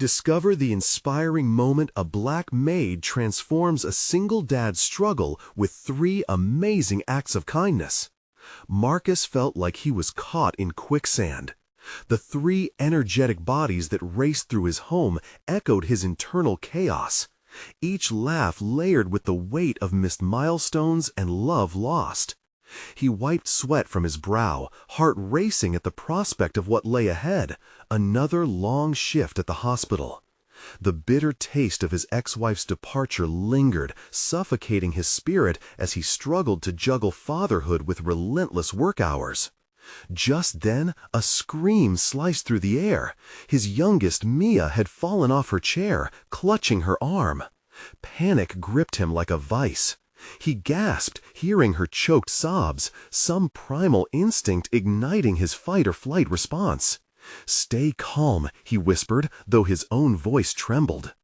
Discover the inspiring moment a black maid transforms a single dad's struggle with 3 amazing acts of kindness. Marcus felt like he was caught in quicksand. The 3 energetic bodies that raced through his home echoed his internal chaos, each laugh layered with the weight of missed milestones and love lost. He wiped sweat from his brow, heart racing at the prospect of what lay ahead, another long shift at the hospital. The bitter taste of his ex-wife's departure lingered, suffocating his spirit as he struggled to juggle fatherhood with relentless work hours. Just then, a scream sliced through the air. His youngest, Mia, had fallen off her chair, clutching her arm. Panic gripped him like a vice. He gasped, hearing her choked sobs, some primal instinct igniting his fight-or-flight response. "Stay calm," he whispered, though his own voice trembled.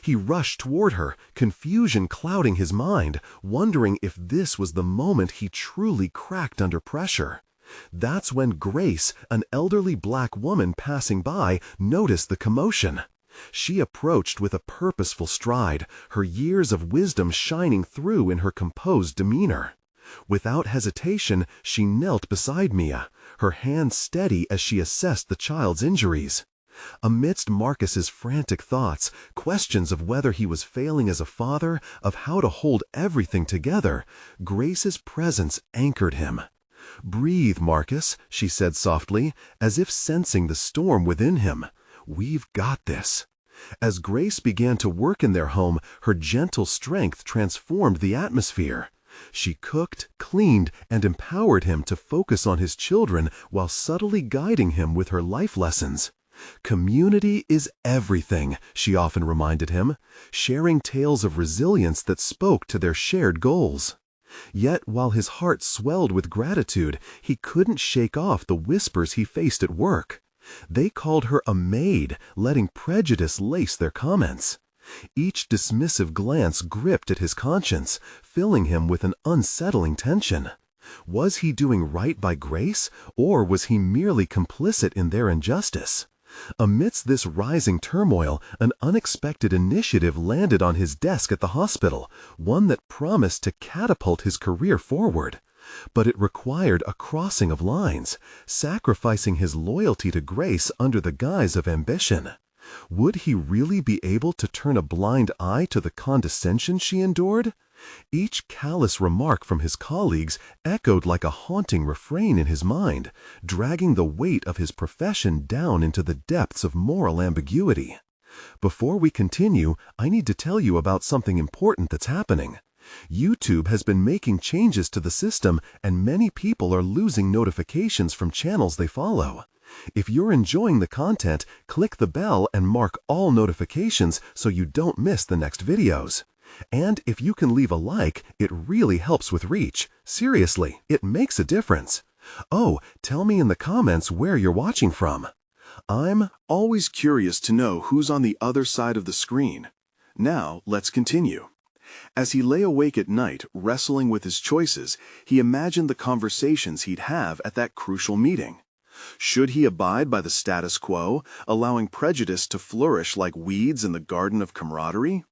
He rushed toward her, confusion clouding his mind, wondering if this was the moment he truly cracked under pressure. That's when Grace, an elderly black woman passing by, noticed the commotion. She approached with a purposeful stride, her years of wisdom shining through in her composed demeanor. Without hesitation, she knelt beside Mia, her hand steady as she assessed the child's injuries. Amidst Marcus's frantic thoughts, questions of whether he was failing as a father, of how to hold everything together, Grace's presence anchored him. "Breathe, Marcus," she said softly, as if sensing the storm within him. "We've got this." As Grace began to work in their home, her gentle strength transformed the atmosphere. She cooked, cleaned, and empowered him to focus on his children while subtly guiding him with her life lessons. "Community is everything," she often reminded him, sharing tales of resilience that spoke to their shared goals. Yet, while his heart swelled with gratitude, he couldn't shake off the whispers he faced at work. They called her a maid, letting prejudice lace their comments. Each dismissive glance gripped at his conscience, filling him with an unsettling tension. Was he doing right by Grace, or was he merely complicit in their injustice? Amidst this rising turmoil, an unexpected initiative landed on his desk at the hospital, one that promised to catapult his career forward. But it required a crossing of lines, sacrificing his loyalty to Grace under the guise of ambition. Would he really be able to turn a blind eye to the condescension she endured? Each callous remark from his colleagues echoed like a haunting refrain in his mind, dragging the weight of his profession down into the depths of moral ambiguity. Before we continue, I need to tell you about something important that's happening. YouTube has been making changes to the system, and many people are losing notifications from channels they follow. If you're enjoying the content, click the bell and mark all notifications so you don't miss the next videos. And if you can leave a like, it really helps with reach. Seriously, it makes a difference. Oh, tell me in the comments where you're watching from. I'm always curious to know who's on the other side of the screen. Now, let's continue. As he lay awake at night, wrestling with his choices, he imagined the conversations he'd have at that crucial meeting. Should he abide by the status quo, allowing prejudice to flourish like weeds in the garden of camaraderie?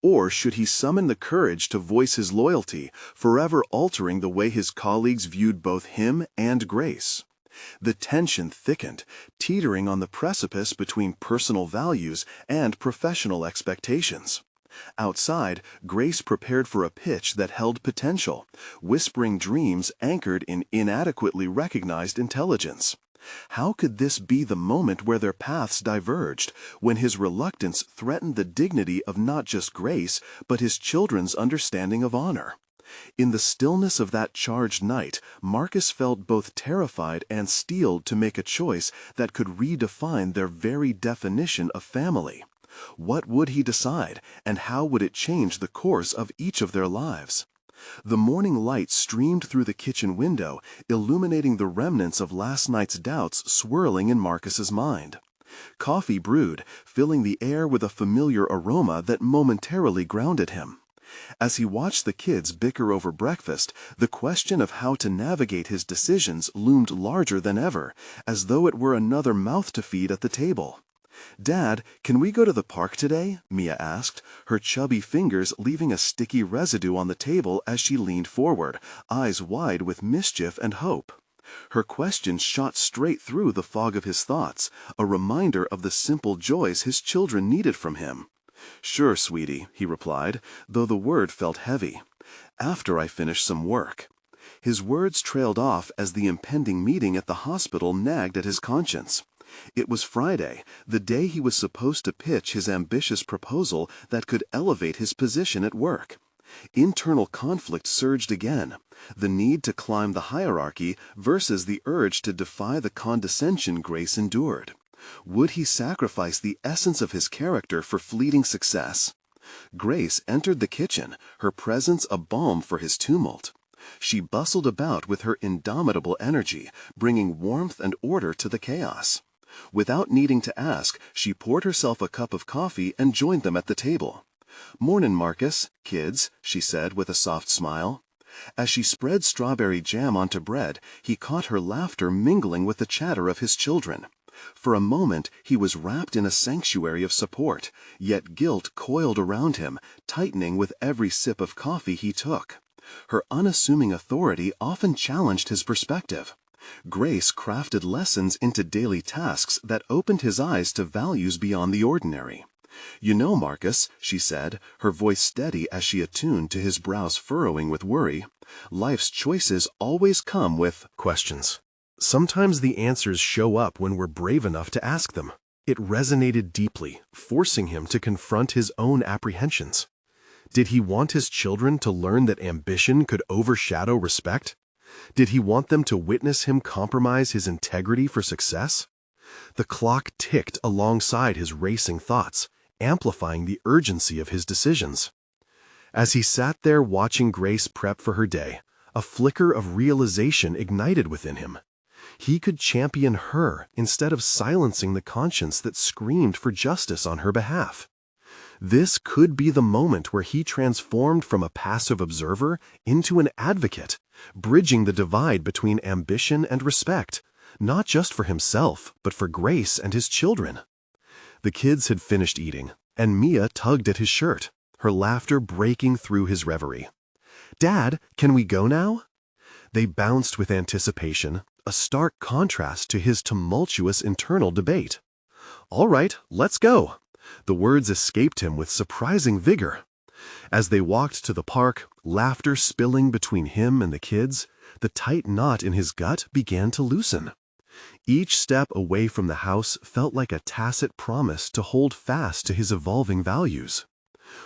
Or should he summon the courage to voice his loyalty, forever altering the way his colleagues viewed both him and Grace? The tension thickened, teetering on the precipice between personal values and professional expectations. Outside, Grace prepared for a pitch that held potential, whispering dreams anchored in inadequately recognized intelligence. How could this be the moment where their paths diverged, when his reluctance threatened the dignity of not just Grace, but his children's understanding of honor? In the stillness of that charged night, Marcus felt both terrified and steeled to make a choice that could redefine their very definition of family. What would he decide, and how would it change the course of each of their lives? The morning light streamed through the kitchen window, illuminating the remnants of last night's doubts swirling in Marcus's mind. Coffee brewed, filling the air with a familiar aroma that momentarily grounded him. As he watched the kids bicker over breakfast, the question of how to navigate his decisions loomed larger than ever, as though it were another mouth to feed at the table. "Dad, can we go to the park today?" Mia asked, her chubby fingers leaving a sticky residue on the table as she leaned forward, eyes wide with mischief and hope. Her question shot straight through the fog of his thoughts, a reminder of the simple joys his children needed from him. "Sure, sweetie," he replied, though the word felt heavy. "After I finish some work." His words trailed off as the impending meeting at the hospital nagged at his conscience. It was Friday, the day he was supposed to pitch his ambitious proposal that could elevate his position at work. Internal conflict surged again, the need to climb the hierarchy versus the urge to defy the condescension Grace endured. Would he sacrifice the essence of his character for fleeting success? Grace entered the kitchen, her presence a balm for his tumult. She bustled about with her indomitable energy, bringing warmth and order to the chaos. Without needing to ask, she poured herself a cup of coffee and joined them at the table. "Mornin', Marcus, kids," she said with a soft smile. As she spread strawberry jam onto bread, he caught her laughter mingling with the chatter of his children. For a moment he was wrapped in a sanctuary of support, yet guilt coiled around him, tightening with every sip of coffee he took. Her unassuming authority often challenged his perspective. Grace crafted lessons into daily tasks that opened his eyes to values beyond the ordinary. "You know, Marcus," she said, her voice steady as she attuned to his brows furrowing with worry, "life's choices always come with questions. Sometimes the answers show up when we're brave enough to ask them." It resonated deeply, forcing him to confront his own apprehensions. Did he want his children to learn that ambition could overshadow respect? Did he want them to witness him compromise his integrity for success? The clock ticked alongside his racing thoughts, amplifying the urgency of his decisions. As he sat there watching Grace prep for her day, a flicker of realization ignited within him. He could champion her instead of silencing the conscience that screamed for justice on her behalf. This could be the moment where he transformed from a passive observer into an advocate, bridging the divide between ambition and respect, not just for himself, but for Grace and his children. The kids had finished eating, and Mia tugged at his shirt, her laughter breaking through his reverie. "Dad, can we go now?" They bounced with anticipation, a stark contrast to his tumultuous internal debate. "All right, let's go." The words escaped him with surprising vigor. As they walked to the park, laughter spilling between him and the kids, the tight knot in his gut began to loosen. Each step away from the house felt like a tacit promise to hold fast to his evolving values.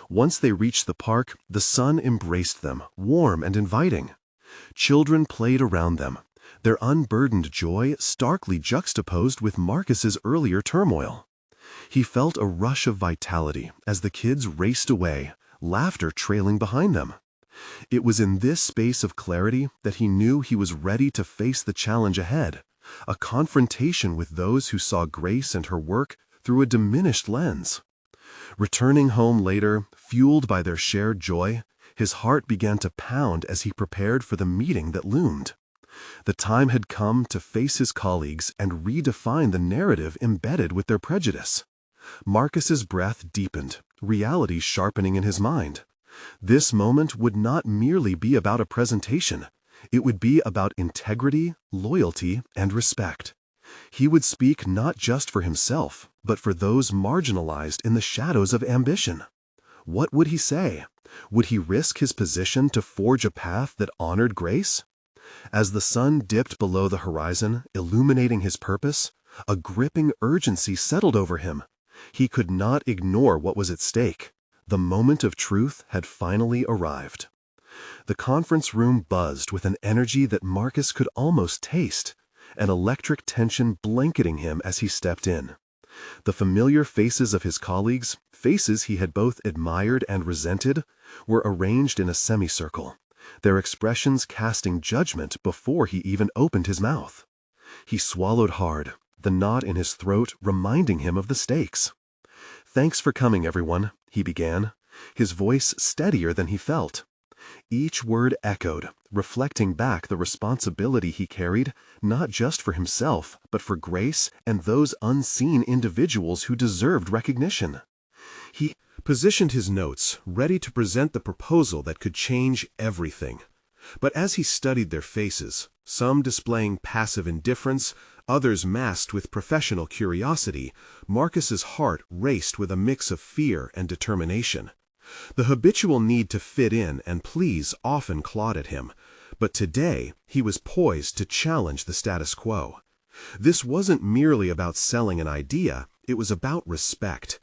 Once they reached the park, the sun embraced them, warm and inviting. Children played around them, their unburdened joy starkly juxtaposed with Marcus's earlier turmoil. He felt a rush of vitality as the kids raced away, laughter trailing behind them. It was in this space of clarity that he knew he was ready to face the challenge ahead, a confrontation with those who saw Grace and her work through a diminished lens. Returning home later, fueled by their shared joy, his heart began to pound as he prepared for the meeting that loomed. The time had come to face his colleagues and redefine the narrative embedded with their prejudice. Marcus's breath deepened, reality sharpening in his mind. This moment would not merely be about a presentation. It would be about integrity, loyalty, and respect. He would speak not just for himself, but for those marginalized in the shadows of ambition. What would he say? Would he risk his position to forge a path that honored Grace? As the sun dipped below the horizon, illuminating his purpose, a gripping urgency settled over him. He could not ignore what was at stake. The moment of truth had finally arrived. The conference room buzzed with an energy that Marcus could almost taste, an electric tension blanketing him as he stepped in. The familiar faces of his colleagues, faces he had both admired and resented, were arranged in a semicircle, their expressions casting judgment before he even opened his mouth. He swallowed hard, the knot in his throat reminding him of the stakes. "Thanks for coming, everyone," he began, his voice steadier than he felt. Each word echoed, reflecting back the responsibility he carried, not just for himself, but for Grace and those unseen individuals who deserved recognition. He positioned his notes, ready to present the proposal that could change everything. But as he studied their faces, some displaying passive indifference, others masked with professional curiosity, Marcus's heart raced with a mix of fear and determination. The habitual need to fit in and please often clawed at him, but today he was poised to challenge the status quo. This wasn't merely about selling an idea, it was about respect.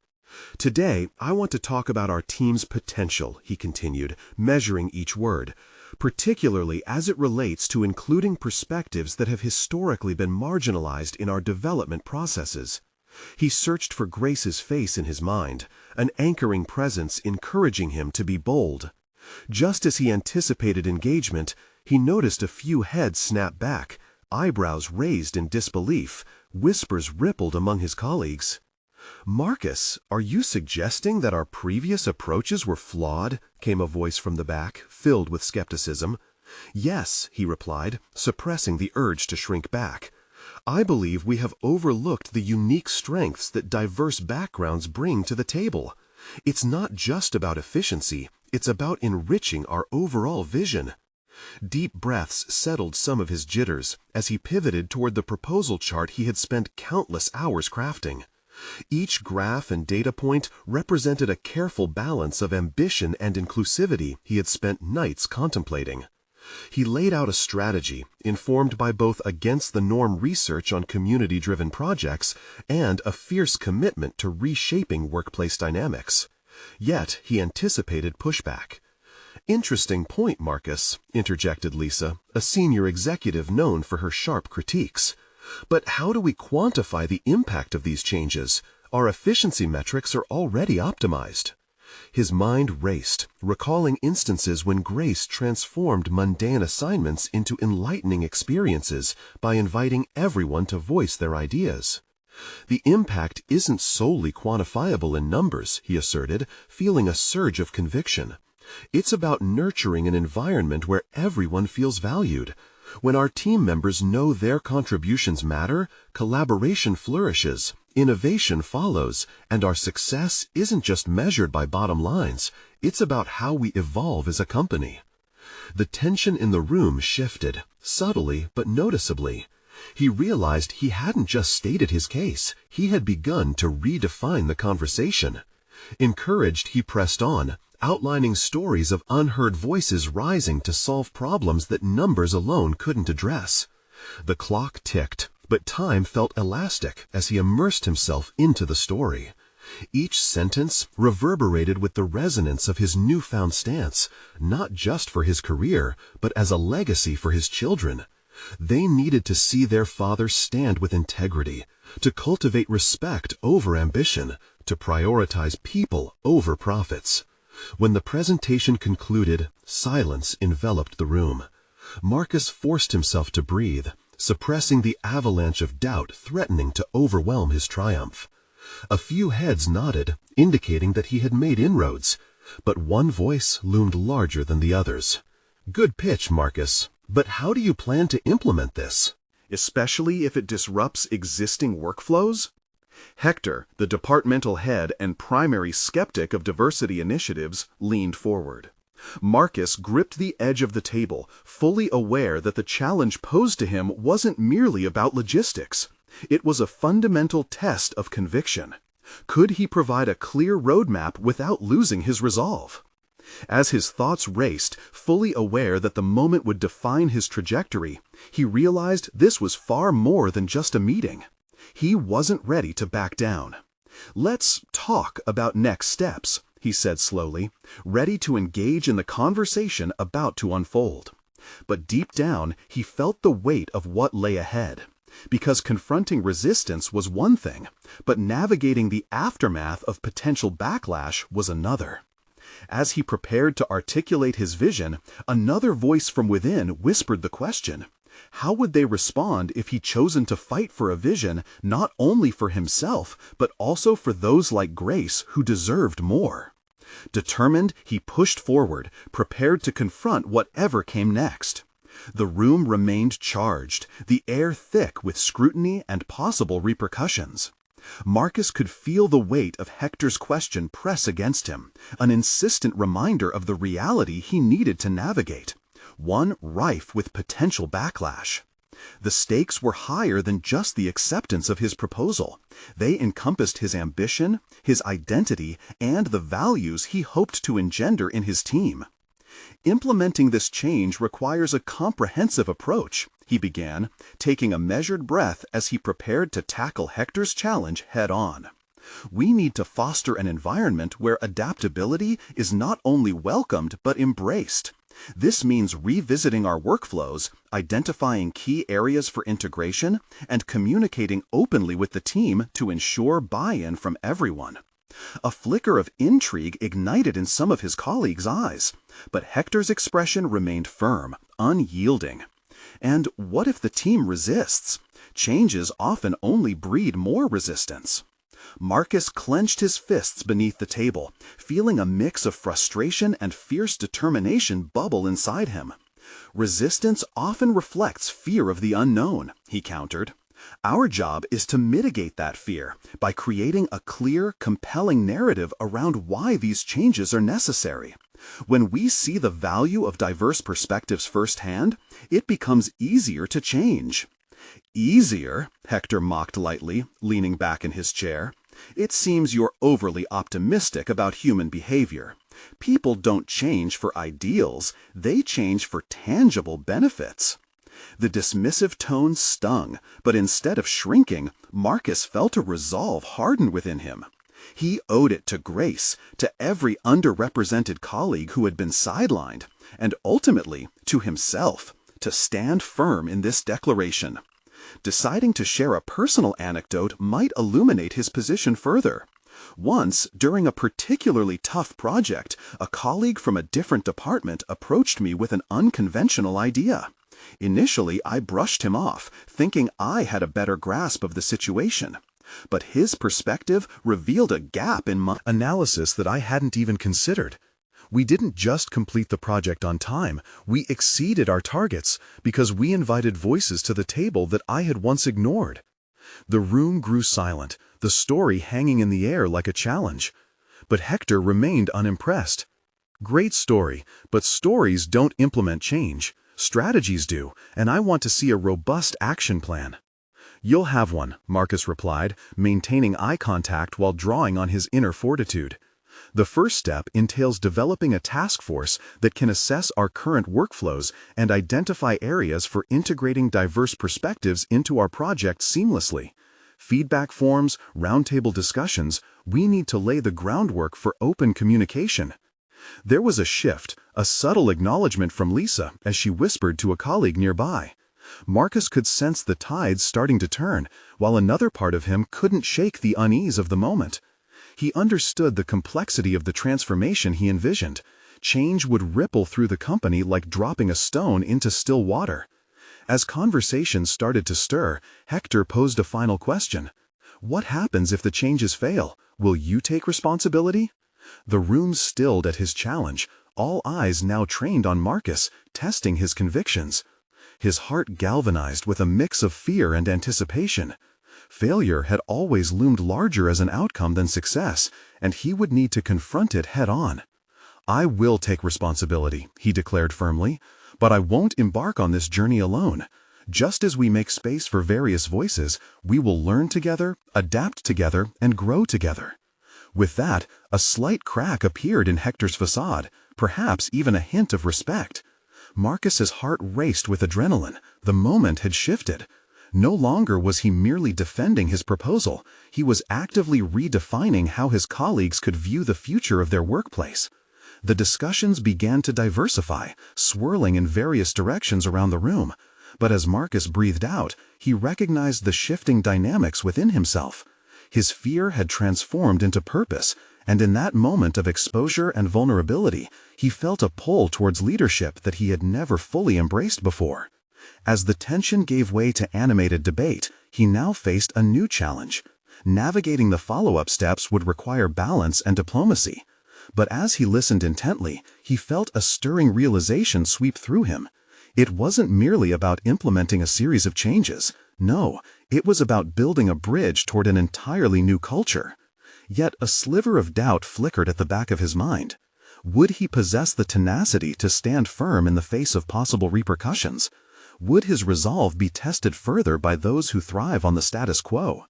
Today, I want to talk about our team's potential, he continued, measuring each word, particularly as it relates to including perspectives that have historically been marginalized in our development processes. He searched for Grace's face in his mind, an anchoring presence encouraging him to be bold. Just as he anticipated engagement, he noticed a few heads snap back, eyebrows raised in disbelief, whispers rippled among his colleagues. "Marcus, are you suggesting that our previous approaches were flawed?" came a voice from the back, filled with skepticism. "Yes," he replied, suppressing the urge to shrink back. "I believe we have overlooked the unique strengths that diverse backgrounds bring to the table. It's not just about efficiency, it's about enriching our overall vision." Deep breaths settled some of his jitters as he pivoted toward the proposal chart he had spent countless hours crafting. Each graph and data point represented a careful balance of ambition and inclusivity he had spent nights contemplating. He laid out a strategy informed by both against-the-norm research on community-driven projects and a fierce commitment to reshaping workplace dynamics. Yet he anticipated pushback. "Interesting point, Marcus," interjected Lisa, a senior executive known for her sharp critiques. "But how do we quantify the impact of these changes? Our efficiency metrics are already optimized." His mind raced, recalling instances when Grace transformed mundane assignments into enlightening experiences by inviting everyone to voice their ideas. "The impact isn't solely quantifiable in numbers," he asserted, feeling a surge of conviction. "It's about nurturing an environment where everyone feels valued. When our team members know their contributions matter, collaboration flourishes, innovation follows, and our success isn't just measured by bottom lines, it's about how we evolve as a company." The tension in the room shifted, subtly but noticeably. He realized he hadn't just stated his case, he had begun to redefine the conversation. Encouraged, he pressed on, outlining stories of unheard voices rising to solve problems that numbers alone couldn't address. The clock ticked, but time felt elastic as he immersed himself into the story. Each sentence reverberated with the resonance of his newfound stance, not just for his career, but as a legacy for his children. They needed to see their father stand with integrity, to cultivate respect over ambition, to prioritize people over profits. When the presentation concluded, silence enveloped the room. Marcus forced himself to breathe, suppressing the avalanche of doubt threatening to overwhelm his triumph. A few heads nodded, indicating that he had made inroads, but one voice loomed larger than the others. "Good pitch, Marcus, but how do you plan to implement this? Especially if it disrupts existing workflows?" Hector, the departmental head and primary skeptic of diversity initiatives, leaned forward. Marcus gripped the edge of the table, fully aware that the challenge posed to him wasn't merely about logistics. It was a fundamental test of conviction. Could he provide a clear roadmap without losing his resolve? As his thoughts raced, fully aware that the moment would define his trajectory, he realized this was far more than just a meeting. He wasn't ready to back down. "Let's talk about next steps," he said slowly, ready to engage in the conversation about to unfold. But deep down, he felt the weight of what lay ahead. Because confronting resistance was one thing, but navigating the aftermath of potential backlash was another. As he prepared to articulate his vision, another voice from within whispered the question: how would they respond if he'd chosen to fight for a vision not only for himself, but also for those like Grace who deserved more? Determined, he pushed forward, prepared to confront whatever came next. The room remained charged, the air thick with scrutiny and possible repercussions. Marcus could feel the weight of Hector's question press against him, an insistent reminder of the reality he needed to navigate, one rife with potential backlash. The stakes were higher than just the acceptance of his proposal. They encompassed his ambition, his identity, and the values he hoped to engender in his team. Implementing this change requires a comprehensive approach, he began, taking a measured breath as he prepared to tackle Hector's challenge head-on. We need to foster an environment where adaptability is not only welcomed but embraced. This means revisiting our workflows, identifying key areas for integration, and communicating openly with the team to ensure buy-in from everyone. A flicker of intrigue ignited in some of his colleagues' eyes, but Hector's expression remained firm, unyielding. And what if the team resists? Changes often only breed more resistance. Marcus clenched his fists beneath the table, feeling a mix of frustration and fierce determination bubble inside him. Resistance often reflects fear of the unknown, he countered. Our job is to mitigate that fear by creating a clear, compelling narrative around why these changes are necessary. When we see the value of diverse perspectives firsthand, it becomes easier to change. Easier? Hector mocked lightly, leaning back in his chair. It seems you're overly optimistic about human behavior. People don't change for ideals, they change for tangible benefits. The dismissive tone stung, but instead of shrinking, Marcus felt a resolve harden within him. He owed it to Grace, to every underrepresented colleague who had been sidelined, and ultimately to himself, to stand firm in this declaration. Deciding to share a personal anecdote might illuminate his position further. Once, during a particularly tough project, a colleague from a different department approached me with an unconventional idea. Initially, I brushed him off, thinking I had a better grasp of the situation. But his perspective revealed a gap in my analysis that I hadn't even considered. We didn't just complete the project on time, we exceeded our targets because we invited voices to the table that I had once ignored. The room grew silent, the story hanging in the air like a challenge. But Hector remained unimpressed. Great story, but stories don't implement change. Strategies do, and I want to see a robust action plan. You'll have one, Marcus replied, maintaining eye contact while drawing on his inner fortitude. The first step entails developing a task force that can assess our current workflows and identify areas for integrating diverse perspectives into our project seamlessly. Feedback forms, roundtable discussions, we need to lay the groundwork for open communication. There was a shift, a subtle acknowledgement from Lisa as she whispered to a colleague nearby. Marcus could sense the tides starting to turn, while another part of him couldn't shake the unease of the moment. He understood the complexity of the transformation he envisioned. Change would ripple through the company like dropping a stone into still water. As conversations started to stir, Hector posed a final question. What happens if the changes fail? Will you take responsibility? The room stilled at his challenge, all eyes now trained on Marcus, testing his convictions. His heart galvanized with a mix of fear and anticipation. Failure had always loomed larger as an outcome than success, and he would need to confront it head-on. I will take responsibility, he declared firmly, but I won't embark on this journey alone. Just as we make space for various voices, we will learn together, adapt together, and grow together. With that, a slight crack appeared in Hector's facade, perhaps even a hint of respect. Marcus's heart raced with adrenaline. The moment had shifted. No longer was he merely defending his proposal, he was actively redefining how his colleagues could view the future of their workplace. The discussions began to diversify, swirling in various directions around the room. But as Marcus breathed out, he recognized the shifting dynamics within himself. His fear had transformed into purpose, and in that moment of exposure and vulnerability, he felt a pull towards leadership that he had never fully embraced before. As the tension gave way to animated debate, he now faced a new challenge. Navigating the follow-up steps would require balance and diplomacy. But as he listened intently, he felt a stirring realization sweep through him. It wasn't merely about implementing a series of changes. No, it was about building a bridge toward an entirely new culture. Yet a sliver of doubt flickered at the back of his mind. Would he possess the tenacity to stand firm in the face of possible repercussions? Would his resolve be tested further by those who thrive on the status quo?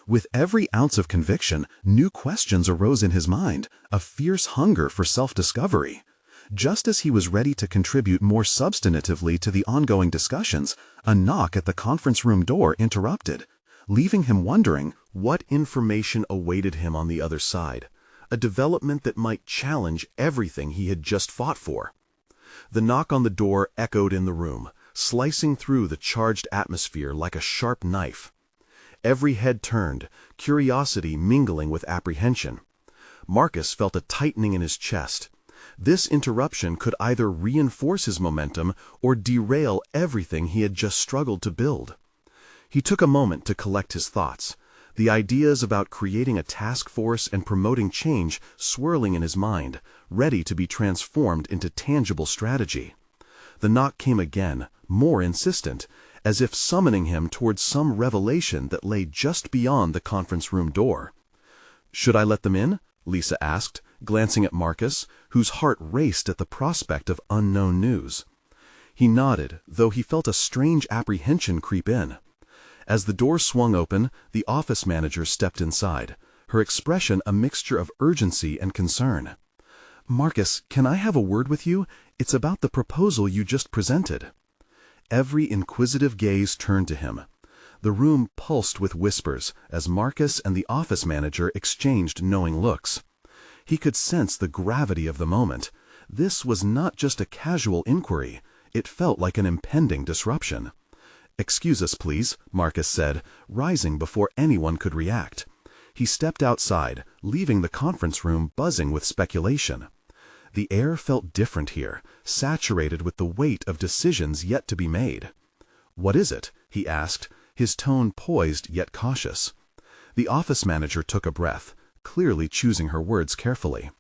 With every ounce of conviction, new questions arose in his mind, a fierce hunger for self-discovery. Just as he was ready to contribute more substantively to the ongoing discussions, a knock at the conference room door interrupted, leaving him wondering what information awaited him on the other side, a development that might challenge everything he had just fought for. The knock on the door echoed in the room, slicing through the charged atmosphere like a sharp knife. Every head turned, curiosity mingling with apprehension. Marcus felt a tightening in his chest. This interruption could either reinforce his momentum or derail everything he had just struggled to build. He took a moment to collect his thoughts, the ideas about creating a task force and promoting change swirling in his mind, ready to be transformed into tangible strategy. The knock came again, more insistent, as if summoning him towards some revelation that lay just beyond the conference room door. "Should I let them in?" Lisa asked, glancing at Marcus, whose heart raced at the prospect of unknown news. He nodded, though he felt a strange apprehension creep in. As the door swung open, the office manager stepped inside, her expression a mixture of urgency and concern. "Marcus, can I have a word with you? It's about the proposal you just presented." Every inquisitive gaze turned to him. The room pulsed with whispers as Marcus and the office manager exchanged knowing looks. He could sense the gravity of the moment. This was not just a casual inquiry. It felt like an impending disruption. "Excuse us, please," Marcus said, rising before anyone could react. He stepped outside, leaving the conference room buzzing with speculation. The air felt different here, saturated with the weight of decisions yet to be made. "What is it?" he asked, his tone poised yet cautious. The office manager took a breath, clearly choosing her words carefully.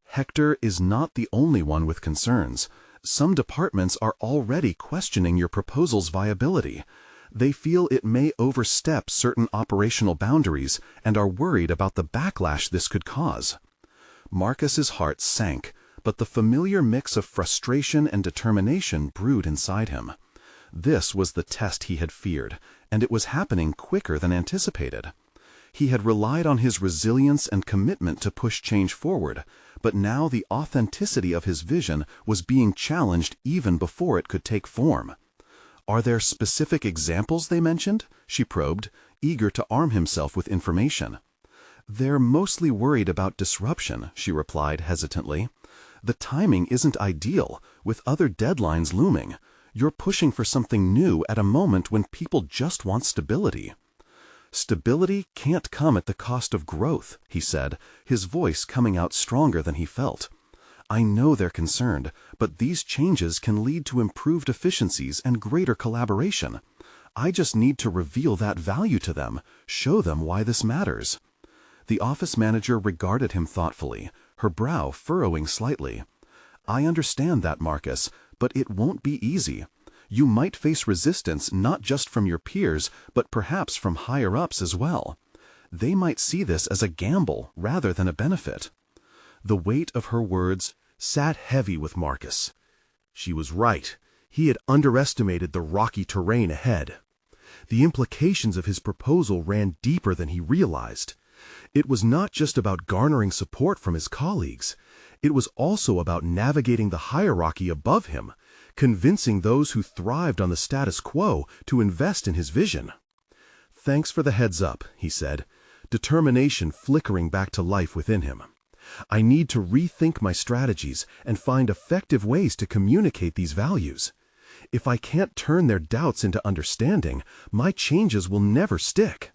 "Hector is not the only one with concerns. Some departments are already questioning your proposal's viability. They feel it may overstep certain operational boundaries and are worried about the backlash this could cause." Marcus's heart sank, but the familiar mix of frustration and determination brewed inside him. This was the test he had feared, and it was happening quicker than anticipated. He had relied on his resilience and commitment to push change forward, but now the authenticity of his vision was being challenged even before it could take form. "Are there specific examples they mentioned?" she probed, eager to arm himself with information. "They're mostly worried about disruption," she replied hesitantly. "The timing isn't ideal, with other deadlines looming. You're pushing for something new at a moment when people just want stability." "Stability can't come at the cost of growth," he said, his voice coming out stronger than he felt. "I know they're concerned, but these changes can lead to improved efficiencies and greater collaboration. I just need to reveal that value to them, show them why this matters." The office manager regarded him thoughtfully, her brow furrowing slightly. "I understand that, Marcus, but it won't be easy. You might face resistance not just from your peers, but perhaps from higher-ups as well. They might see this as a gamble rather than a benefit." The weight of her words sat heavy with Marcus. She was right. He had underestimated the rocky terrain ahead. The implications of his proposal ran deeper than he realized. It was not just about garnering support from his colleagues. It was also about navigating the hierarchy above him, convincing those who thrived on the status quo to invest in his vision. "Thanks for the heads up," he said, determination flickering back to life within him. "I need to rethink my strategies and find effective ways to communicate these values. If I can't turn their doubts into understanding, my changes will never stick."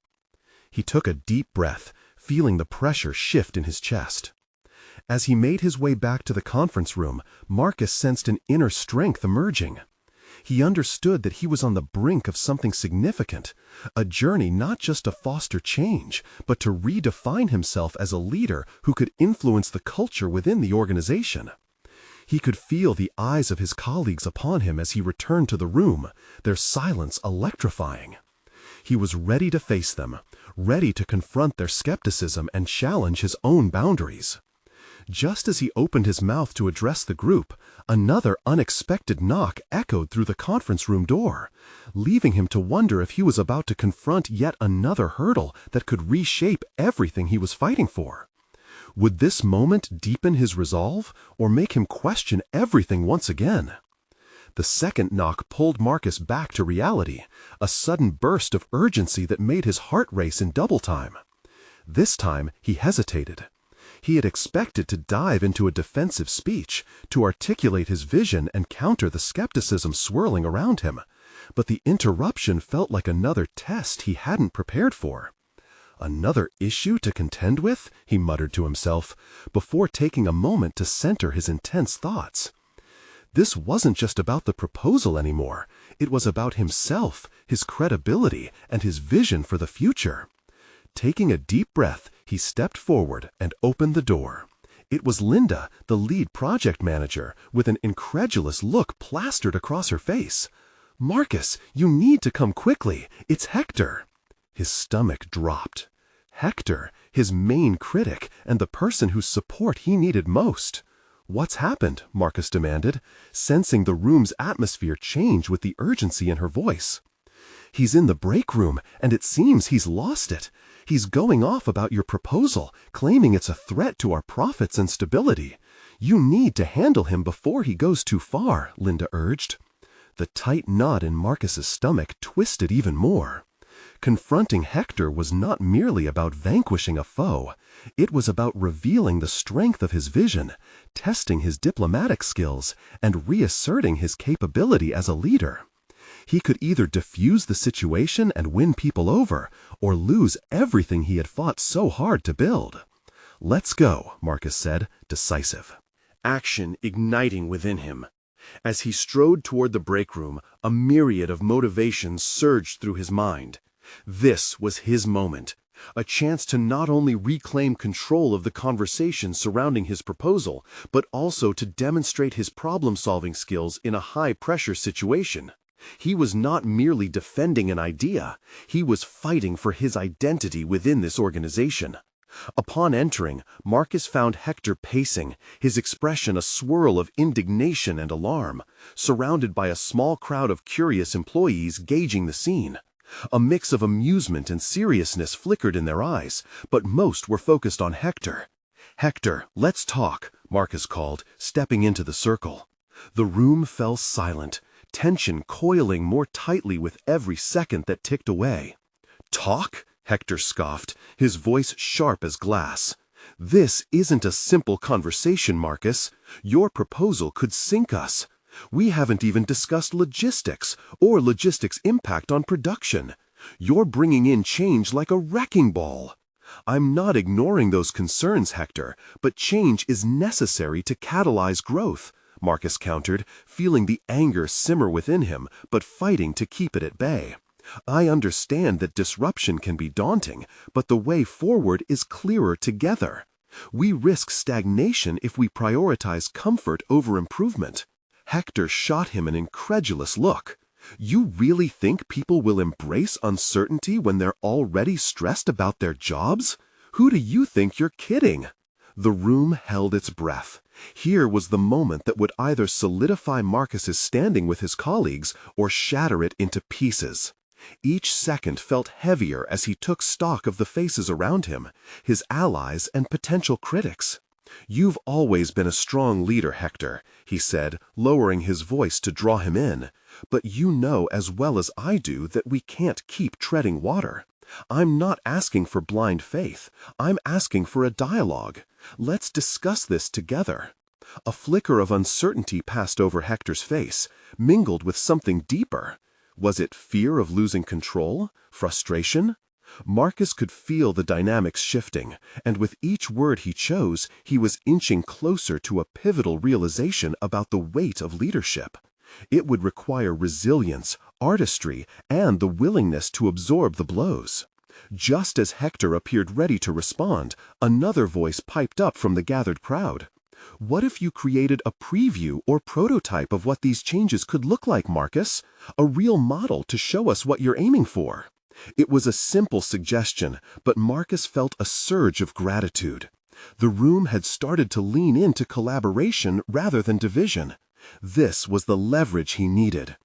He took a deep breath, feeling the pressure shift in his chest. As he made his way back to the conference room, Marcus sensed an inner strength emerging. He understood that he was on the brink of something significant, a journey not just to foster change, but to redefine himself as a leader who could influence the culture within the organization. He could feel the eyes of his colleagues upon him as he returned to the room, their silence electrifying. He was ready to face them, ready to confront their skepticism and challenge his own boundaries. Just as he opened his mouth to address the group, another unexpected knock echoed through the conference room door, leaving him to wonder if he was about to confront yet another hurdle that could reshape everything he was fighting for. Would this moment deepen his resolve or make him question everything once again? The second knock pulled Marcus back to reality, a sudden burst of urgency that made his heart race in double time. This time, he hesitated. He had expected to dive into a defensive speech, to articulate his vision and counter the skepticism swirling around him. But the interruption felt like another test he hadn't prepared for. Another issue to contend with, he muttered to himself, before taking a moment to center his intense thoughts. This wasn't just about the proposal anymore. It was about himself, his credibility, and his vision for the future. Taking a deep breath, he stepped forward and opened the door. It was Linda, the lead project manager, with an incredulous look plastered across her face. "Marcus, you need to come quickly. It's Hector." His stomach dropped. Hector, his main critic, and the person whose support he needed most. "What's happened?" Marcus demanded, sensing the room's atmosphere change with the urgency in her voice. "He's in the break room, and it seems he's lost it. He's going off about your proposal, claiming it's a threat to our profits and stability. You need to handle him before he goes too far," Linda urged. The tight knot in Marcus's stomach twisted even more. Confronting Hector was not merely about vanquishing a foe. It was about revealing the strength of his vision, testing his diplomatic skills, and reasserting his capability as a leader. He could either diffuse the situation and win people over, or lose everything he had fought so hard to build. "Let's go," Marcus said, decisive. Action igniting within him. As he strode toward the break room, a myriad of motivations surged through his mind. This was his moment, a chance to not only reclaim control of the conversation surrounding his proposal, but also to demonstrate his problem-solving skills in a high-pressure situation. He was not merely defending an idea, he was fighting for his identity within this organization. Upon entering, Marcus found Hector pacing, his expression a swirl of indignation and alarm, surrounded by a small crowd of curious employees gauging the scene. A mix of amusement and seriousness flickered in their eyes, but most were focused on Hector. "Hector, let's talk," Marcus called, stepping into the circle. The room fell silent, tension coiling more tightly with every second that ticked away. "Talk?" Hector scoffed, his voice sharp as glass. "This isn't a simple conversation, Marcus. Your proposal could sink us. We haven't even discussed logistics or logistics' impact on production. You're bringing in change like a wrecking ball." "I'm not ignoring those concerns, Hector, but change is necessary to catalyze growth," Marcus countered, feeling the anger simmer within him, but fighting to keep it at bay. "I understand that disruption can be daunting, but the way forward is clearer together. We risk stagnation if we prioritize comfort over improvement." Hector shot him an incredulous look. "You really think people will embrace uncertainty when they're already stressed about their jobs? Who do you think you're kidding?" The room held its breath. Here was the moment that would either solidify Marcus's standing with his colleagues or shatter it into pieces. Each second felt heavier as he took stock of the faces around him, his allies and potential critics. "You've always been a strong leader, Hector," he said, lowering his voice to draw him in. "But you know as well as I do that we can't keep treading water. I'm not asking for blind faith. I'm asking for a dialogue. Let's discuss this together." A flicker of uncertainty passed over Hector's face, mingled with something deeper. Was it fear of losing control? Frustration? Marcus could feel the dynamics shifting, and with each word he chose, he was inching closer to a pivotal realization about the weight of leadership. It would require resilience, artistry, and the willingness to absorb the blows. Just as Hector appeared ready to respond, another voice piped up from the gathered crowd. What if you created a preview or prototype of what these changes could look like, Marcus? A real model to show us what you're aiming for. It was a simple suggestion, but Marcus felt a surge of gratitude. The room had started to lean into collaboration rather than division. This was the leverage he needed.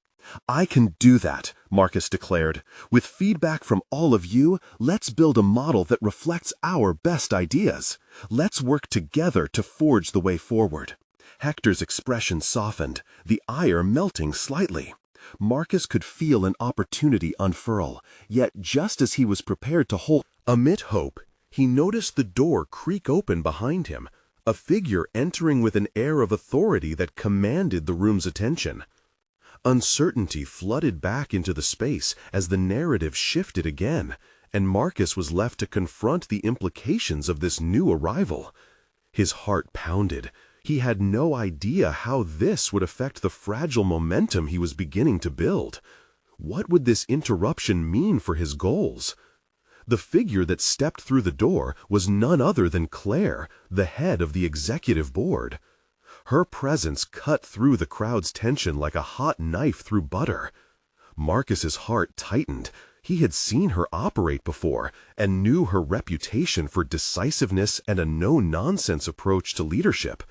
I can do that, Marcus declared. With feedback from all of you, let's build a model that reflects our best ideas. Let's work together to forge the way forward. Hector's expression softened, the ire melting slightly. Marcus could feel an opportunity unfurl, yet just as he was prepared to hold, amid hope, he noticed the door creak open behind him, a figure entering with an air of authority that commanded the room's attention. Uncertainty flooded back into the space as the narrative shifted again, and Marcus was left to confront the implications of this new arrival. His heart pounded. He had no idea how this would affect the fragile momentum he was beginning to build. What would this interruption mean for his goals? The figure that stepped through the door was none other than Claire, the head of the executive board. Her presence cut through the crowd's tension like a hot knife through butter. Marcus's heart tightened. He had seen her operate before and knew her reputation for decisiveness and a no-nonsense approach to leadership.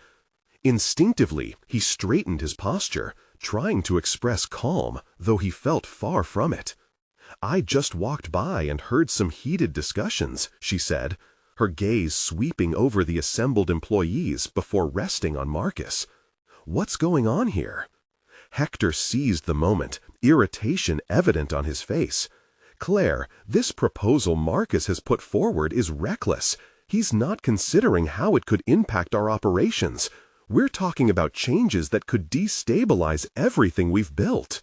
Instinctively, he straightened his posture, trying to express calm, though he felt far from it. "I just walked by and heard some heated discussions," she said, her gaze sweeping over the assembled employees before resting on Marcus. "What's going on here?" Hector seized the moment, irritation evident on his face. "Claire, this proposal Marcus has put forward is reckless. He's not considering how it could impact our operations. We're talking about changes that could destabilize everything we've built."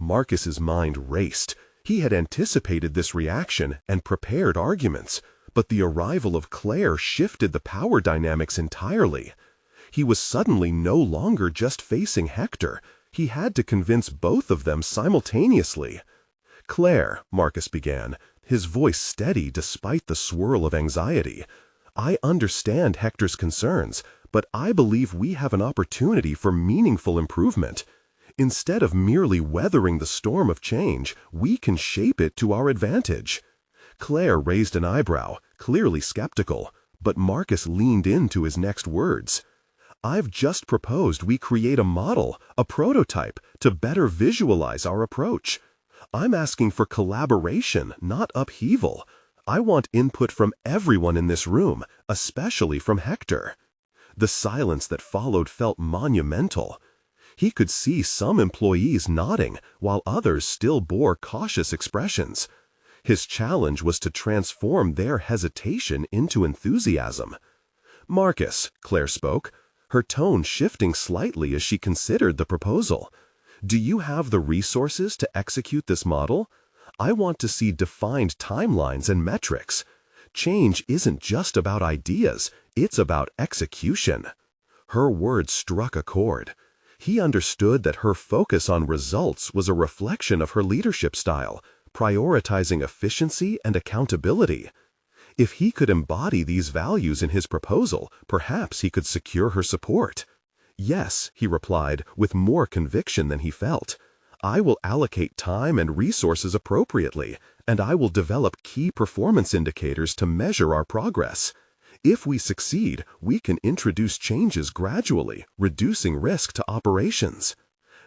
Marcus's mind raced. He had anticipated this reaction and prepared arguments, but the arrival of Claire shifted the power dynamics entirely. He was suddenly no longer just facing Hector. He had to convince both of them simultaneously. "Claire," Marcus began, his voice steady despite the swirl of anxiety, "I understand Hector's concerns, but I believe we have an opportunity for meaningful improvement. Instead of merely weathering the storm of change, we can shape it to our advantage." Claire raised an eyebrow, clearly skeptical, but Marcus leaned into his next words. "I've just proposed we create a model, a prototype, to better visualize our approach. I'm asking for collaboration, not upheaval. I want input from everyone in this room, especially from Hector." The silence that followed felt monumental. He could see some employees nodding, while others still bore cautious expressions. His challenge was to transform their hesitation into enthusiasm. "Marcus," Claire spoke, her tone shifting slightly as she considered the proposal, "do you have the resources to execute this model? I want to see defined timelines and metrics. Change isn't just about ideas, it's about execution." Her words struck a chord. He understood that her focus on results was a reflection of her leadership style, prioritizing efficiency and accountability. If he could embody these values in his proposal, perhaps he could secure her support. "Yes," he replied, with more conviction than he felt. "I will allocate time and resources appropriately, and I will develop key performance indicators to measure our progress. If we succeed, we can introduce changes gradually, reducing risk to operations."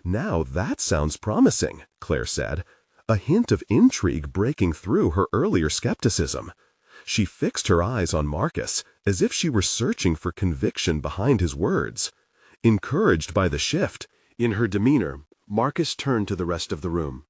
"Now that sounds promising," Claire said, a hint of intrigue breaking through her earlier skepticism. She fixed her eyes on Marcus, as if she were searching for conviction behind his words. Encouraged by the shift in her demeanor, Marcus turned to the rest of the room.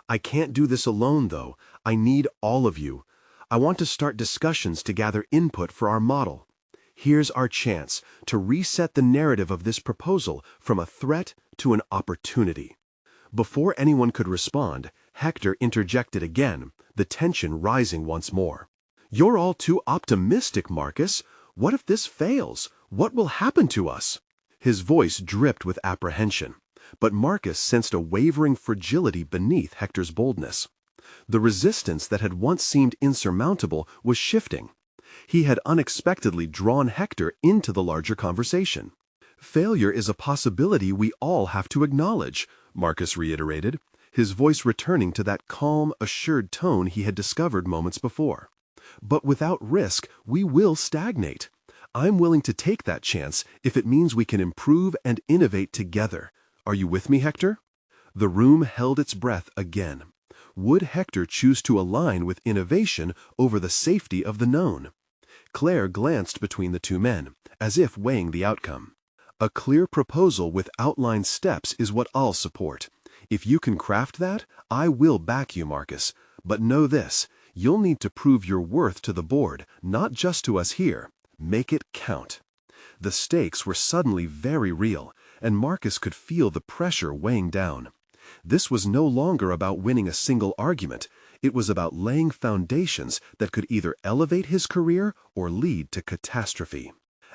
"I can't do this alone, though. I need all of you. I want to start discussions to gather input for our model. Here's our chance to reset the narrative of this proposal from a threat to an opportunity." Before anyone could respond, Hector interjected again, the tension rising once more. "You're all too optimistic, Marcus. What if this fails? What will happen to us?" His voice dripped with apprehension. But Marcus sensed a wavering fragility beneath Hector's boldness. The resistance that had once seemed insurmountable was shifting. He had unexpectedly drawn Hector into the larger conversation. "Failure is a possibility we all have to acknowledge," Marcus reiterated, his voice returning to that calm, assured tone he had discovered moments before. "But without risk, we will stagnate. I'm willing to take that chance if it means we can improve and innovate together. Are you with me, Hector?" The room held its breath again. Would Hector choose to align with innovation over the safety of the known? Claire glanced between the two men, as if weighing the outcome. "A clear proposal with outlined steps is what I'll support. If you can craft that, I will back you, Marcus. But know this, you'll need to prove your worth to the board, not just to us here. Make it count." The stakes were suddenly very real, and Marcus could feel the pressure weighing down. This was no longer about winning a single argument. It was about laying foundations that could either elevate his career or lead to catastrophe.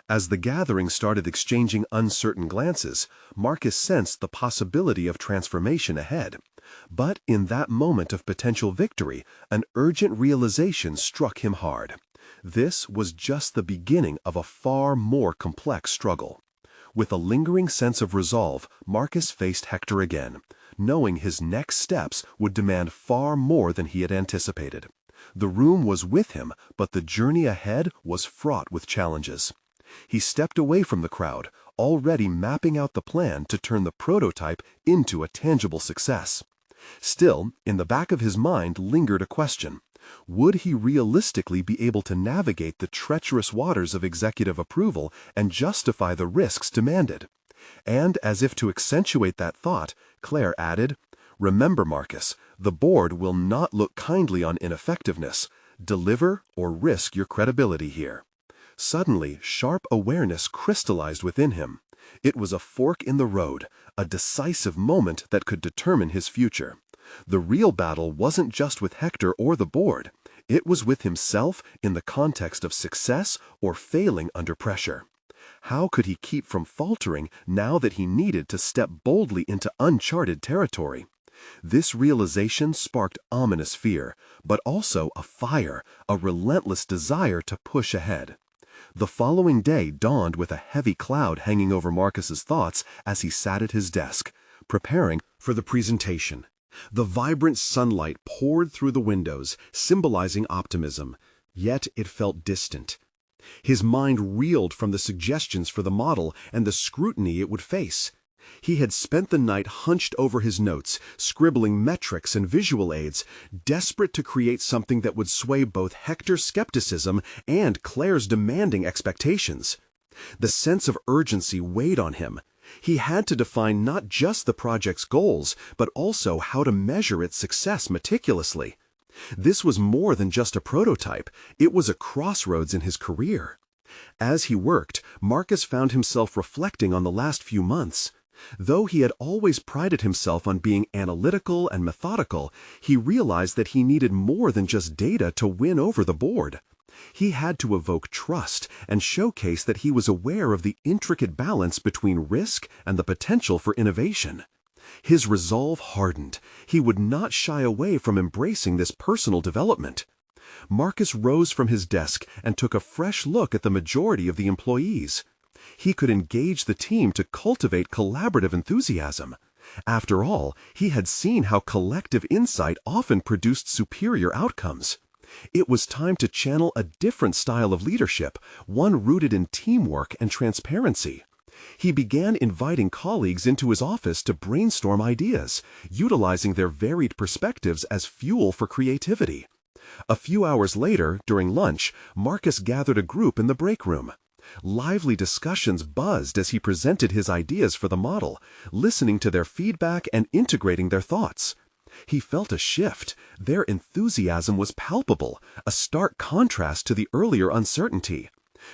As the gathering started exchanging uncertain glances, Marcus sensed the possibility of transformation ahead. But in that moment of potential victory, an urgent realization struck him hard. This was just the beginning of a far more complex struggle. With a lingering sense of resolve, Marcus faced Hector again, knowing his next steps would demand far more than he had anticipated. The room was with him, but the journey ahead was fraught with challenges. He stepped away from the crowd, already mapping out the plan to turn the prototype into a tangible success. Still, in the back of his mind lingered a question. Would he realistically be able to navigate the treacherous waters of executive approval and justify the risks demanded? And as if to accentuate that thought, Claire added, "Remember, Marcus, the board will not look kindly on ineffectiveness. Deliver or risk your credibility here." Suddenly, sharp awareness crystallized within him. It was a fork in the road, a decisive moment that could determine his future. The real battle wasn't just with Hector or the board. It was with himself in the context of success or failing under pressure. How could he keep from faltering now that he needed to step boldly into uncharted territory? This realization sparked ominous fear, but also a fire, a relentless desire to push ahead. The following day dawned with a heavy cloud hanging over Marcus's thoughts as he sat at his desk, preparing for the presentation. The vibrant sunlight poured through the windows, symbolizing optimism, yet it felt distant. His mind reeled from the suggestions for the model and the scrutiny it would face. He had spent the night hunched over his notes, scribbling metrics and visual aids, desperate to create something that would sway both Hector's skepticism and Claire's demanding expectations. The sense of urgency weighed on him. He had to define not just the project's goals, but also how to measure its success meticulously. This was more than just a prototype. It was a crossroads in his career. As he worked, Marcus found himself reflecting on the last few months. Though he had always prided himself on being analytical and methodical, he realized that he needed more than just data to win over the board. He had to evoke trust and showcase that he was aware of the intricate balance between risk and the potential for innovation. His resolve hardened. He would not shy away from embracing this personal development. Marcus rose from his desk and took a fresh look at the majority of the employees. He could engage the team to cultivate collaborative enthusiasm. After all, he had seen how collective insight often produced superior outcomes. It was time to channel a different style of leadership, one rooted in teamwork and transparency. He began inviting colleagues into his office to brainstorm ideas, utilizing their varied perspectives as fuel for creativity. A few hours later, during lunch, Marcus gathered a group in the break room. Lively discussions buzzed as he presented his ideas for the model, listening to their feedback and integrating their thoughts. He felt a shift. Their enthusiasm was palpable, a stark contrast to the earlier uncertainty.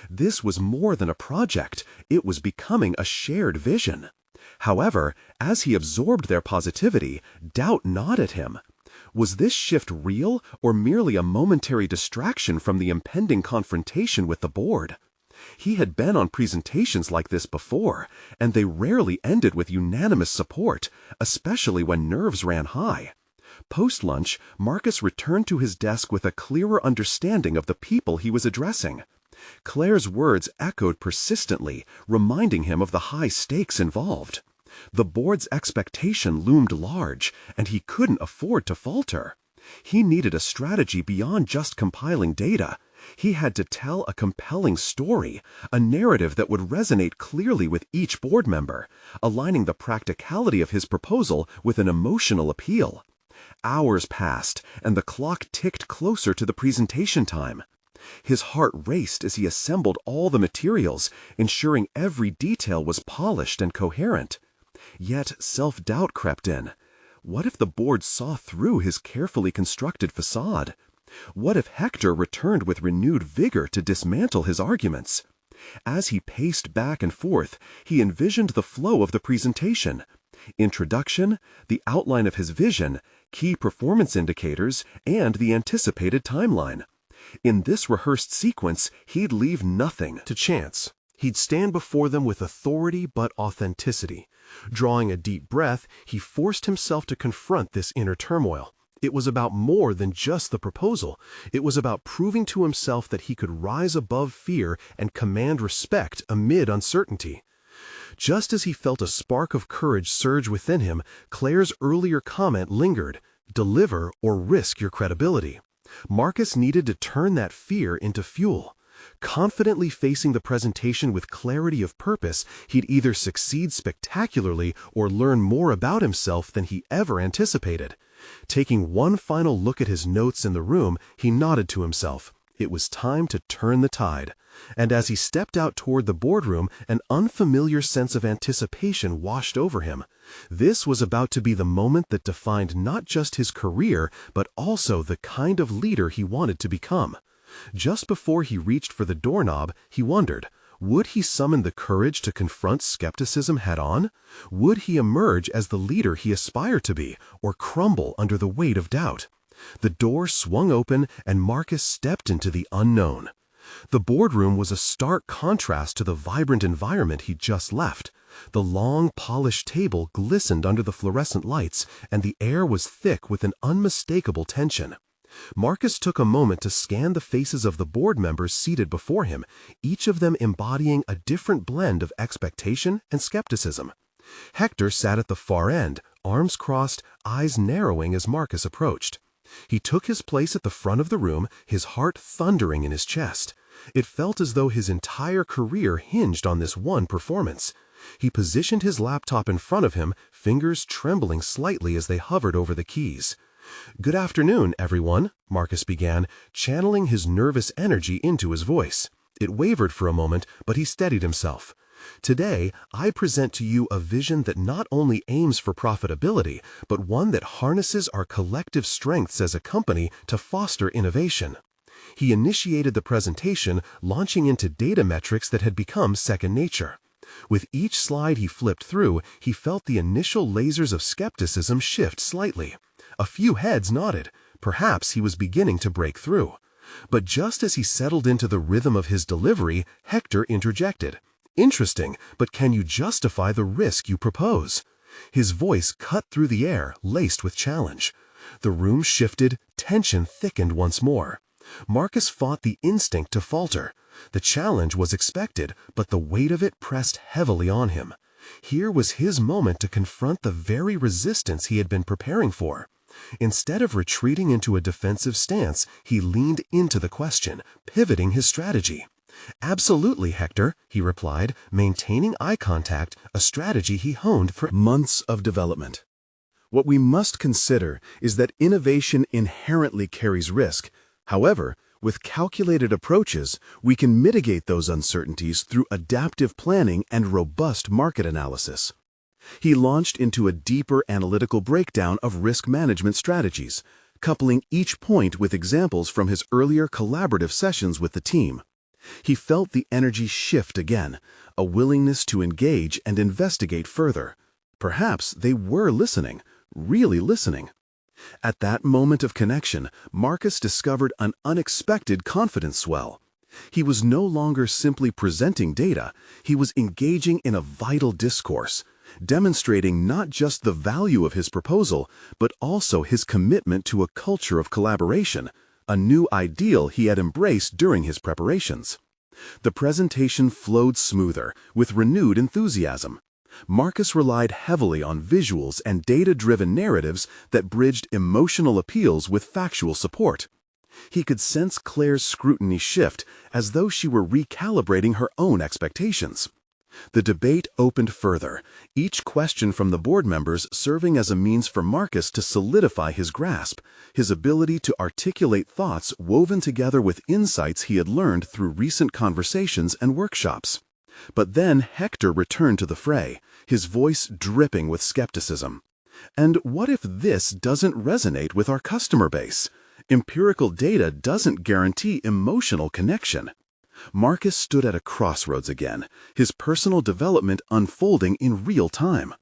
This was more than a project. It was becoming a shared vision. However, as he absorbed their positivity, doubt gnawed at him. Was this shift real or merely a momentary distraction from the impending confrontation with the board? He had been on presentations like this before, and they rarely ended with unanimous support, especially when nerves ran high. Post-lunch, Marcus returned to his desk with a clearer understanding of the people he was addressing. Claire's words echoed persistently, reminding him of the high stakes involved. The board's expectation loomed large, and he couldn't afford to falter. He needed a strategy beyond just compiling data. He had to tell a compelling story, a narrative that would resonate clearly with each board member, aligning the practicality of his proposal with an emotional appeal. Hours passed, and the clock ticked closer to the presentation time. His heart raced as he assembled all the materials, ensuring every detail was polished and coherent. Yet self-doubt crept in. What if the board saw through his carefully constructed facade? What if Hector returned with renewed vigor to dismantle his arguments? As he paced back and forth, he envisioned the flow of the presentation. Introduction, the outline of his vision, key performance indicators, and the anticipated timeline. In this rehearsed sequence, he'd leave nothing to chance. He'd stand before them with authority but authenticity. Drawing a deep breath, he forced himself to confront this inner turmoil. It was about more than just the proposal. It was about proving to himself that he could rise above fear and command respect amid uncertainty. Just as he felt a spark of courage surge within him, Claire's earlier comment lingered: "Deliver or risk your credibility." Marcus needed to turn that fear into fuel. Confidently facing the presentation with clarity of purpose, he'd either succeed spectacularly or learn more about himself than he ever anticipated. Taking one final look at his notes in the room, he nodded to himself. It was time to turn the tide. And as he stepped out toward the boardroom, an unfamiliar sense of anticipation washed over him. This was about to be the moment that defined not just his career, but also the kind of leader he wanted to become. Just before he reached for the doorknob, he wondered, would he summon the courage to confront skepticism head-on? Would he emerge as the leader he aspired to be, or crumble under the weight of doubt? The door swung open, and Marcus stepped into the unknown. The boardroom was a stark contrast to the vibrant environment he'd just left. The long, polished table glistened under the fluorescent lights, and the air was thick with an unmistakable tension. Marcus took a moment to scan the faces of the board members seated before him, each of them embodying a different blend of expectation and skepticism. Hector sat at the far end, arms crossed, eyes narrowing as Marcus approached. He took his place at the front of the room, his heart thundering in his chest. It felt as though his entire career hinged on this one performance. He positioned his laptop in front of him, fingers trembling slightly as they hovered over the keys. "Good afternoon, everyone," Marcus began, channeling his nervous energy into his voice. It wavered for a moment, but he steadied himself. "Today, I present to you a vision that not only aims for profitability, but one that harnesses our collective strengths as a company to foster innovation." He initiated the presentation, launching into data metrics that had become second nature. With each slide he flipped through, he felt the initial lasers of skepticism shift slightly. A few heads nodded. Perhaps he was beginning to break through. But just as he settled into the rhythm of his delivery, Hector interjected. "Interesting, but can you justify the risk you propose?" His voice cut through the air, laced with challenge. The room shifted, tension thickened once more. Marcus fought the instinct to falter. The challenge was expected, but the weight of it pressed heavily on him. Here was his moment to confront the very resistance he had been preparing for. Instead of retreating into a defensive stance, he leaned into the question, pivoting his strategy. "Absolutely, Hector," he replied, maintaining eye contact, a strategy he honed for months of development. What we must consider is that innovation inherently carries risk. However, with calculated approaches, we can mitigate those uncertainties through adaptive planning and robust market analysis. He launched into a deeper analytical breakdown of risk management strategies, coupling each point with examples from his earlier collaborative sessions with the team. He felt the energy shift again, a willingness to engage and investigate further. Perhaps they were listening, really listening. At that moment of connection, Marcus discovered an unexpected confidence swell. He was no longer simply presenting data, he was engaging in a vital discourse, demonstrating not just the value of his proposal, but also his commitment to a culture of collaboration, a new ideal he had embraced during his preparations. The presentation flowed smoother, with renewed enthusiasm. Marcus relied heavily on visuals and data-driven narratives that bridged emotional appeals with factual support. He could sense Claire's scrutiny shift, as though she were recalibrating her own expectations. The debate opened further, each question from the board members serving as a means for Marcus to solidify his grasp, his ability to articulate thoughts woven together with insights he had learned through recent conversations and workshops. But then Hector returned to the fray, his voice dripping with skepticism. And what if this doesn't resonate with our customer base? Empirical data doesn't guarantee emotional connection. Marcus stood at a crossroads again, his personal development unfolding in real time.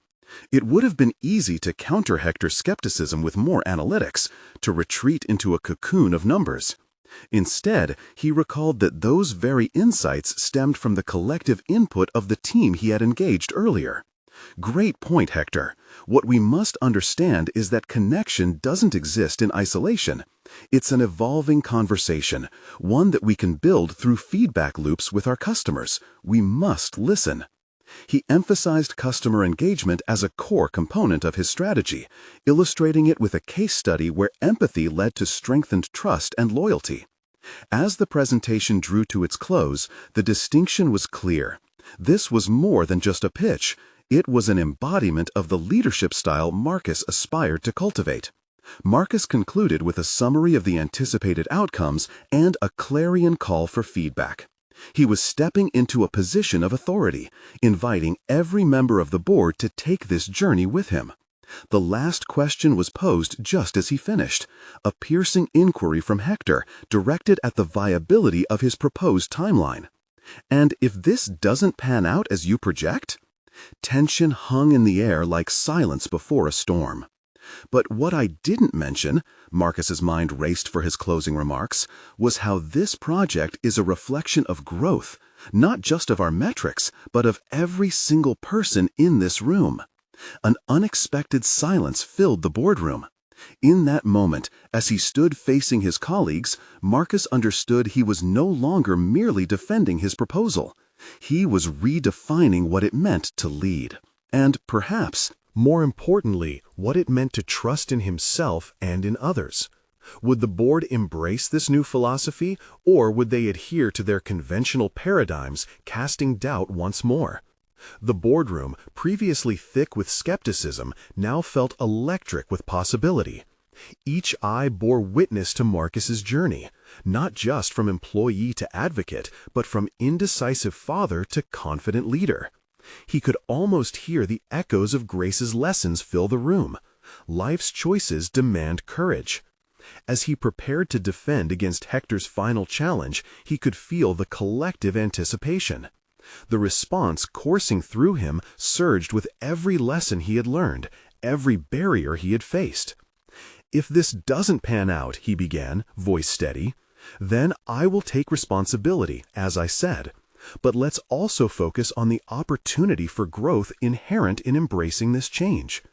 It would have been easy to counter Hector's skepticism with more analytics, to retreat into a cocoon of numbers. Instead, he recalled that those very insights stemmed from the collective input of the team he had engaged earlier. Great point, Hector. What we must understand is that connection doesn't exist in isolation. It's an evolving conversation, one that we can build through feedback loops with our customers. We must listen. He emphasized customer engagement as a core component of his strategy, illustrating it with a case study where empathy led to strengthened trust and loyalty. As the presentation drew to its close, the distinction was clear. This was more than just a pitch. It was an embodiment of the leadership style Marcus aspired to cultivate. Marcus concluded with a summary of the anticipated outcomes and a clarion call for feedback. He was stepping into a position of authority, inviting every member of the board to take this journey with him. The last question was posed just as he finished, a piercing inquiry from Hector directed at the viability of his proposed timeline. And if this doesn't pan out as you project? Tension hung in the air like silence before a storm. But what I didn't mention, Marcus's mind raced for his closing remarks, was how this project is a reflection of growth, not just of our metrics, but of every single person in this room. An unexpected silence filled the boardroom. In that moment, as he stood facing his colleagues, Marcus understood he was no longer merely defending his proposal. He was redefining what it meant to lead. And perhaps, more importantly, what it meant to trust in himself and in others. Would the board embrace this new philosophy, or would they adhere to their conventional paradigms, casting doubt once more? The boardroom, previously thick with skepticism, now felt electric with possibility. Each eye bore witness to Marcus's journey, not just from employee to advocate, but from indecisive father to confident leader. He could almost hear the echoes of Grace's lessons fill the room. Life's choices demand courage. As he prepared to defend against Hector's final challenge, he could feel the collective anticipation. The response coursing through him surged with every lesson he had learned, every barrier he had faced. "If this doesn't pan out," he began, voice steady, "then I will take responsibility, as I said. But let's also focus on the opportunity for growth inherent in embracing this change.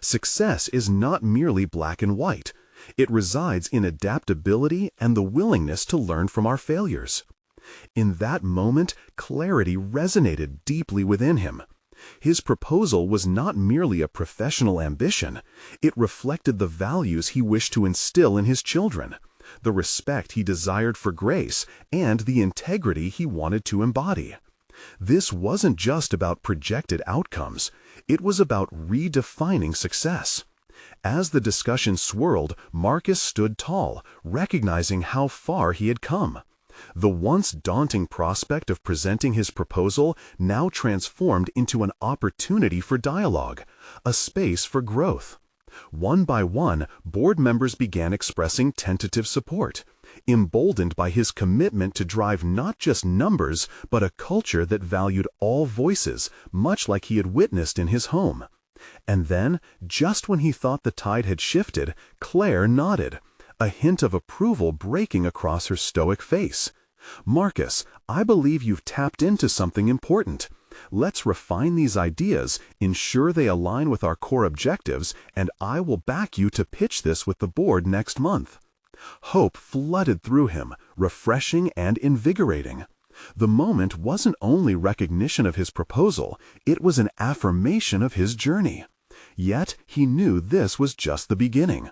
Success is not merely black and white. It resides in adaptability and the willingness to learn from our failures." In that moment, clarity resonated deeply within him. His proposal was not merely a professional ambition. It reflected the values he wished to instill in his children, the respect he desired for Grace, and the integrity he wanted to embody. This wasn't just about projected outcomes. It was about redefining success. As the discussion swirled, Marcus stood tall, recognizing how far he had come. The once daunting prospect of presenting his proposal now transformed into an opportunity for dialogue, a space for growth. One by one, board members began expressing tentative support, emboldened by his commitment to drive not just numbers, but a culture that valued all voices, much like he had witnessed in his home. And then, just when he thought the tide had shifted, Claire nodded, a hint of approval breaking across her stoic face. Marcus, I believe you've tapped into something important. Let's refine these ideas, ensure they align with our core objectives, and I will back you to pitch this with the board next month." Hope flooded through him, refreshing and invigorating. The moment wasn't only recognition of his proposal, it was an affirmation of his journey. Yet he knew this was just the beginning.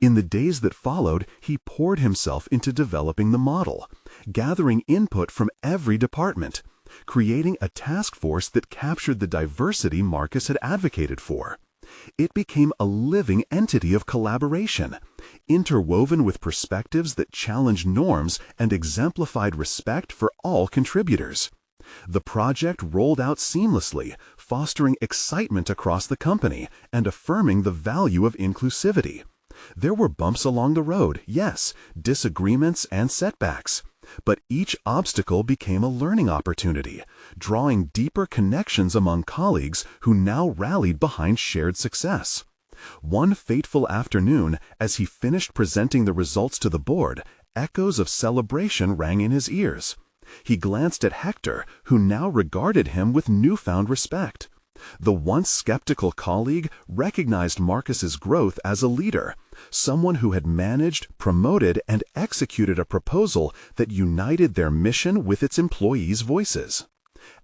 In the days that followed, he poured himself into developing the model, gathering input from every department, creating a task force that captured the diversity Marcus had advocated for. It became a living entity of collaboration, interwoven with perspectives that challenged norms and exemplified respect for all contributors. The project rolled out seamlessly, fostering excitement across the company and affirming the value of inclusivity. There were bumps along the road, yes, disagreements and setbacks. But each obstacle became a learning opportunity, drawing deeper connections among colleagues who now rallied behind shared success. One fateful afternoon, as he finished presenting the results to the board, echoes of celebration rang in his ears. He glanced at Hector, who now regarded him with newfound respect. The once skeptical colleague recognized Marcus's growth as a leader, someone who had managed, promoted, and executed a proposal that united their mission with its employees' voices.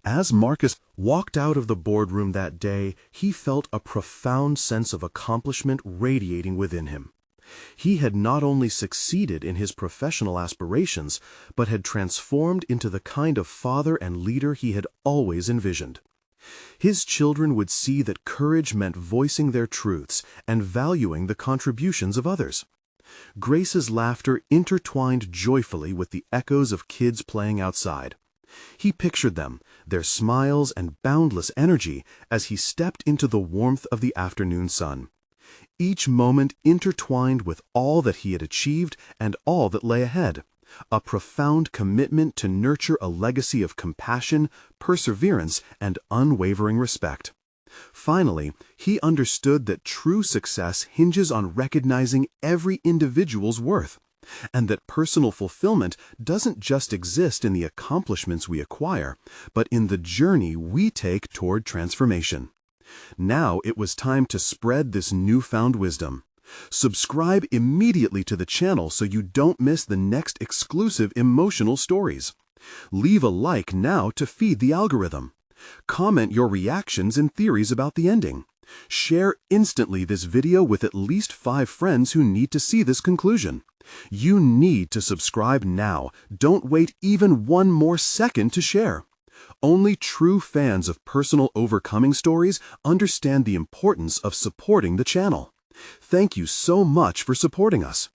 As Marcus walked out of the boardroom that day, he felt a profound sense of accomplishment radiating within him. He had not only succeeded in his professional aspirations, but had transformed into the kind of father and leader he had always envisioned. His children would see that courage meant voicing their truths and valuing the contributions of others. Grace's laughter intertwined joyfully with the echoes of kids playing outside. He pictured them, their smiles and boundless energy, as he stepped into the warmth of the afternoon sun. Each moment intertwined with all that he had achieved and all that lay ahead. A profound commitment to nurture a legacy of compassion, perseverance, and unwavering respect. Finally, he understood that true success hinges on recognizing every individual's worth, and that personal fulfillment doesn't just exist in the accomplishments we acquire, but in the journey we take toward transformation. Now it was time to spread this newfound wisdom. Subscribe immediately to the channel so you don't miss the next exclusive emotional stories. Leave a like now to feed the algorithm. Comment your reactions and theories about the ending. Share instantly this video with at least 5 friends who need to see this conclusion. You need to subscribe now. Don't wait even one more second to share. Only true fans of personal overcoming stories understand the importance of supporting the channel. Thank you so much for supporting us.